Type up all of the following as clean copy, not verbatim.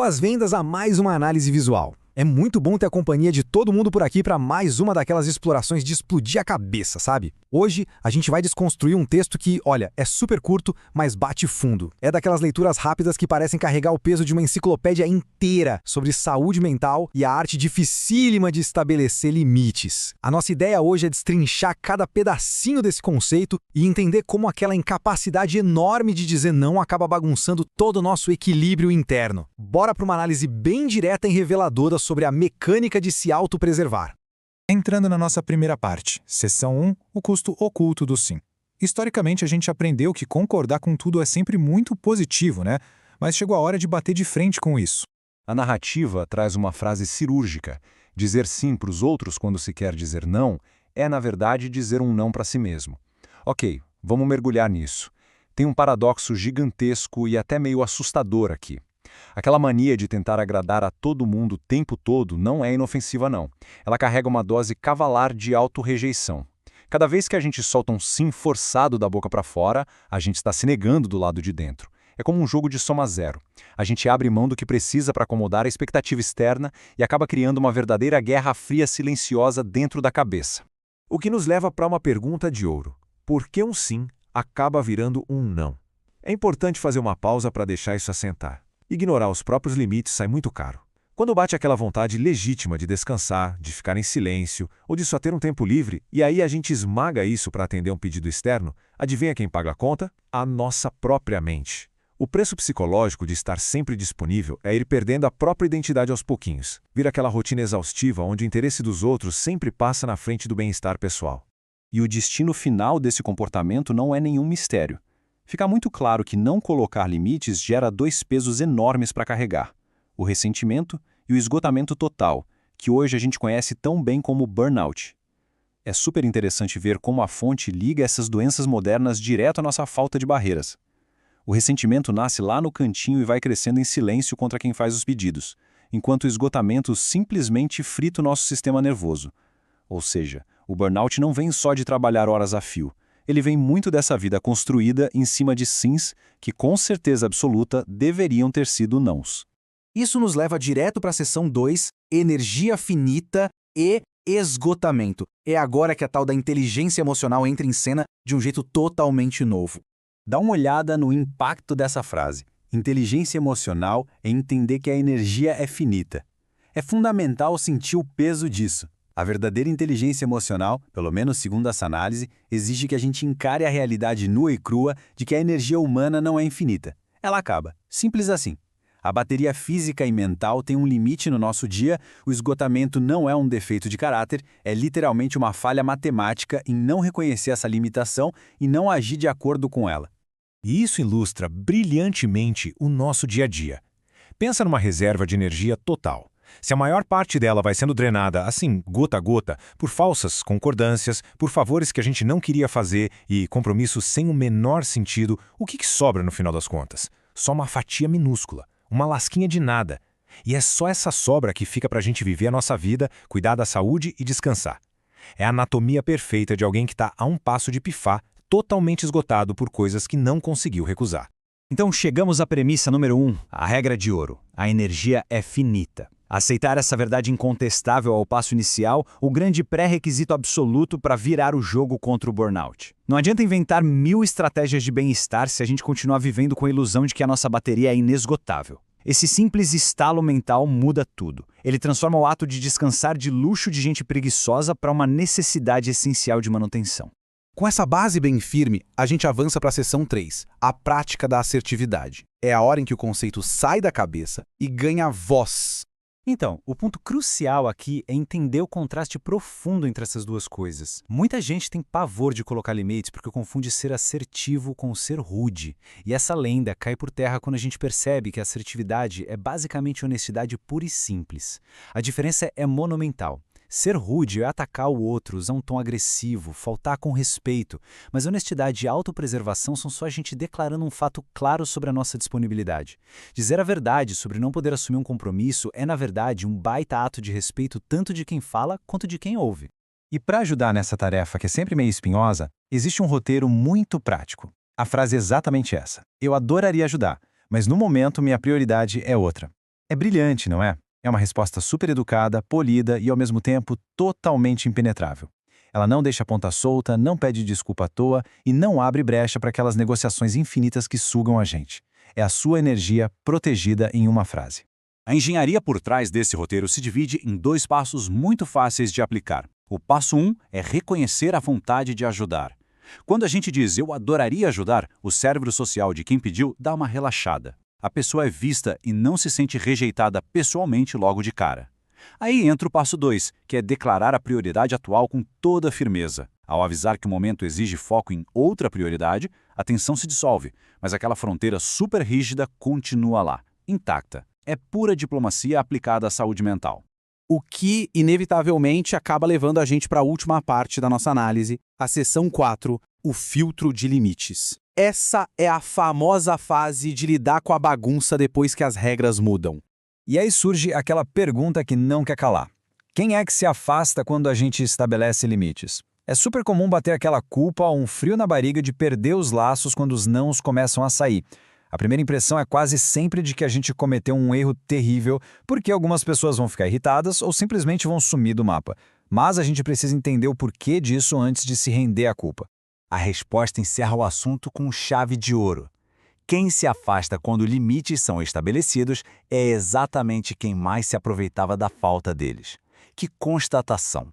Boas-vindas a mais uma análise visual. É muito bom ter a companhia de todo mundo por aqui para mais uma daquelas explorações de explodir a cabeça, sabe? Hoje a gente vai desconstruir um texto que, olha, é super curto, mas bate fundo. É daquelas leituras rápidas que parecem carregar o peso de uma enciclopédia inteira sobre saúde mental e a arte dificílima de estabelecer limites. A nossa ideia hoje é destrinchar cada pedacinho desse conceito e entender como aquela incapacidade enorme de dizer não acaba bagunçando todo o nosso equilíbrio interno. Bora para uma análise bem direta e reveladora sobre a mecânica de se autopreservar. Entrando na nossa primeira parte, seção 1, o custo oculto do sim. Historicamente, a gente aprendeu que concordar com tudo é sempre muito positivo, né? Mas chegou a hora de bater de frente com isso. A narrativa traz uma frase cirúrgica. Dizer sim para os outros quando se quer dizer não é, na verdade, dizer um não para si mesmo. Ok, vamos mergulhar nisso. Tem um paradoxo gigantesco e até meio assustador aqui. Aquela mania de tentar agradar a todo mundo o tempo todo não é inofensiva, não. Ela carrega uma dose cavalar de autorrejeição. Cada vez que a gente solta um sim forçado da boca para fora, a gente está se negando do lado de dentro. É como um jogo de soma zero. A gente abre mão do que precisa para acomodar a expectativa externa e acaba criando uma verdadeira guerra fria silenciosa dentro da cabeça. O que nos leva para uma pergunta de ouro. Por que um sim acaba virando um não? É importante fazer uma pausa para deixar isso assentar. Ignorar os próprios limites sai muito caro. Quando bate aquela vontade legítima de descansar, de ficar em silêncio ou de só ter um tempo livre, e aí a gente esmaga isso para atender um pedido externo, adivinha quem paga a conta? A nossa própria mente. O preço psicológico de estar sempre disponível é ir perdendo a própria identidade aos pouquinhos. Vira aquela rotina exaustiva onde o interesse dos outros sempre passa na frente do bem-estar pessoal. E o destino final desse comportamento não é nenhum mistério. Fica muito claro que não colocar limites gera dois pesos enormes para carregar: o ressentimento e o esgotamento total, que hoje a gente conhece tão bem como burnout. É super interessante ver como a fonte liga essas doenças modernas direto à nossa falta de barreiras. O ressentimento nasce lá no cantinho e vai crescendo em silêncio contra quem faz os pedidos, enquanto o esgotamento simplesmente frita o nosso sistema nervoso. Ou seja, o burnout não vem só de trabalhar horas a fio. Ele vem muito dessa vida construída em cima de sims que, com certeza absoluta, deveriam ter sido nãos. Isso nos leva direto para a seção 2, energia finita e esgotamento. É agora que a tal da inteligência emocional entra em cena de um jeito totalmente novo. Dá uma olhada no impacto dessa frase. Inteligência emocional é entender que a energia é finita. É fundamental sentir o peso disso. A verdadeira inteligência emocional, pelo menos segundo essa análise, exige que a gente encare a realidade nua e crua de que a energia humana não é infinita. Ela acaba. Simples assim. A bateria física e mental tem um limite no nosso dia, o esgotamento não é um defeito de caráter, é literalmente uma falha matemática em não reconhecer essa limitação e não agir de acordo com ela. E isso ilustra brilhantemente o nosso dia a dia. Pensa numa reserva de energia total. Se a maior parte dela vai sendo drenada, assim, gota a gota, por falsas concordâncias, por favores que a gente não queria fazer e compromissos sem o menor sentido, o que sobra no final das contas? Só uma fatia minúscula, uma lasquinha de nada. E é só essa sobra que fica pra gente viver a nossa vida, cuidar da saúde e descansar. É a anatomia perfeita de alguém que está a um passo de pifar, totalmente esgotado por coisas que não conseguiu recusar. Então chegamos à premissa número 1, a regra de ouro. A energia é finita. Aceitar essa verdade incontestável ao passo inicial, o grande pré-requisito absoluto para virar o jogo contra o burnout. Não adianta inventar 1000 estratégias de bem-estar se a gente continuar vivendo com a ilusão de que a nossa bateria é inesgotável. Esse simples estalo mental muda tudo. Ele transforma o ato de descansar de luxo de gente preguiçosa para uma necessidade essencial de manutenção. Com essa base bem firme, a gente avança para a seção 3, a prática da assertividade. É a hora em que o conceito sai da cabeça e ganha voz. Então, o ponto crucial aqui é entender o contraste profundo entre essas duas coisas. Muita gente tem pavor de colocar limites porque confunde ser assertivo com ser rude. E essa lenda cai por terra quando a gente percebe que a assertividade é basicamente honestidade pura e simples. A diferença é monumental. Ser rude é atacar o outro, usar um tom agressivo, faltar com respeito. Mas honestidade e autopreservação são só a gente declarando um fato claro sobre a nossa disponibilidade. Dizer a verdade sobre não poder assumir um compromisso é, na verdade, um baita ato de respeito tanto de quem fala quanto de quem ouve. E para ajudar nessa tarefa que é sempre meio espinhosa, existe um roteiro muito prático. A frase é exatamente essa. Eu adoraria ajudar, mas no momento minha prioridade é outra. É brilhante, não é? É uma resposta super educada, polida e, ao mesmo tempo, totalmente impenetrável. Ela não deixa a ponta solta, não pede desculpa à toa e não abre brecha para aquelas negociações infinitas que sugam a gente. É a sua energia protegida em uma frase. A engenharia por trás desse roteiro se divide em 2 passos muito fáceis de aplicar. O passo 1 é reconhecer a vontade de ajudar. Quando a gente diz "eu adoraria ajudar", o cérebro social de quem pediu dá uma relaxada. A pessoa é vista e não se sente rejeitada pessoalmente logo de cara. Aí entra o passo 2, que é declarar a prioridade atual com toda a firmeza. Ao avisar que o momento exige foco em outra prioridade, a tensão se dissolve, mas aquela fronteira super rígida continua lá, intacta. É pura diplomacia aplicada à saúde mental. O que, inevitavelmente, acaba levando a gente para a última parte da nossa análise, a seção 4, o filtro de limites. Essa é a famosa fase de lidar com a bagunça depois que as regras mudam. E aí surge aquela pergunta que não quer calar. Quem é que se afasta quando a gente estabelece limites? É super comum bater aquela culpa ou um frio na barriga de perder os laços quando os nãos começam a sair. A primeira impressão é quase sempre de que a gente cometeu um erro terrível, porque algumas pessoas vão ficar irritadas ou simplesmente vão sumir do mapa. Mas a gente precisa entender o porquê disso antes de se render à culpa. A resposta encerra o assunto com chave de ouro. Quem se afasta quando limites são estabelecidos é exatamente quem mais se aproveitava da falta deles. Que constatação!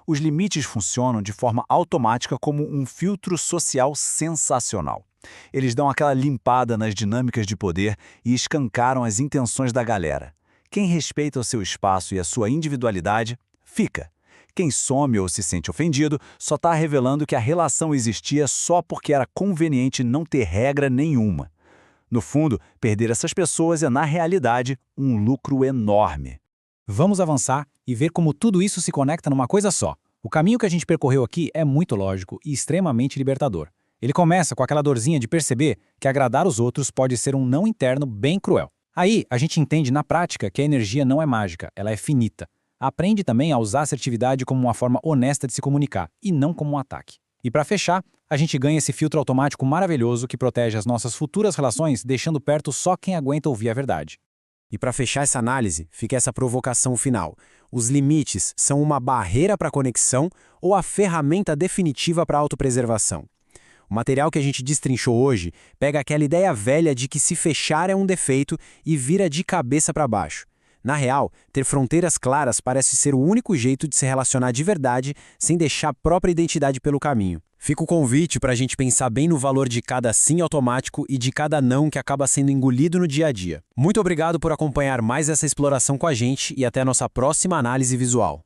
Os limites funcionam de forma automática como um filtro social sensacional. Eles dão aquela limpada nas dinâmicas de poder e escancaram as intenções da galera. Quem respeita o seu espaço e a sua individualidade, fica. Quem some ou se sente ofendido só está revelando que a relação existia só porque era conveniente não ter regra nenhuma. No fundo, perder essas pessoas é, na realidade, um lucro enorme. Vamos avançar e ver como tudo isso se conecta numa coisa só. O caminho que a gente percorreu aqui é muito lógico e extremamente libertador. Ele começa com aquela dorzinha de perceber que agradar os outros pode ser um não interno bem cruel. Aí, a gente entende na prática que a energia não é mágica, ela é finita. Aprende também a usar a assertividade como uma forma honesta de se comunicar, e não como um ataque. E para fechar, a gente ganha esse filtro automático maravilhoso que protege as nossas futuras relações, deixando perto só quem aguenta ouvir a verdade. E para fechar essa análise, fica essa provocação final. Os limites são uma barreira para a conexão ou a ferramenta definitiva para a autopreservação? O material que a gente destrinchou hoje pega aquela ideia velha de que se fechar é um defeito e vira de cabeça para baixo. Na real, ter fronteiras claras parece ser o único jeito de se relacionar de verdade sem deixar a própria identidade pelo caminho. Fica o convite para a gente pensar bem no valor de cada sim automático e de cada não que acaba sendo engolido no dia a dia. Muito obrigado por acompanhar mais essa exploração com a gente e até a nossa próxima análise visual.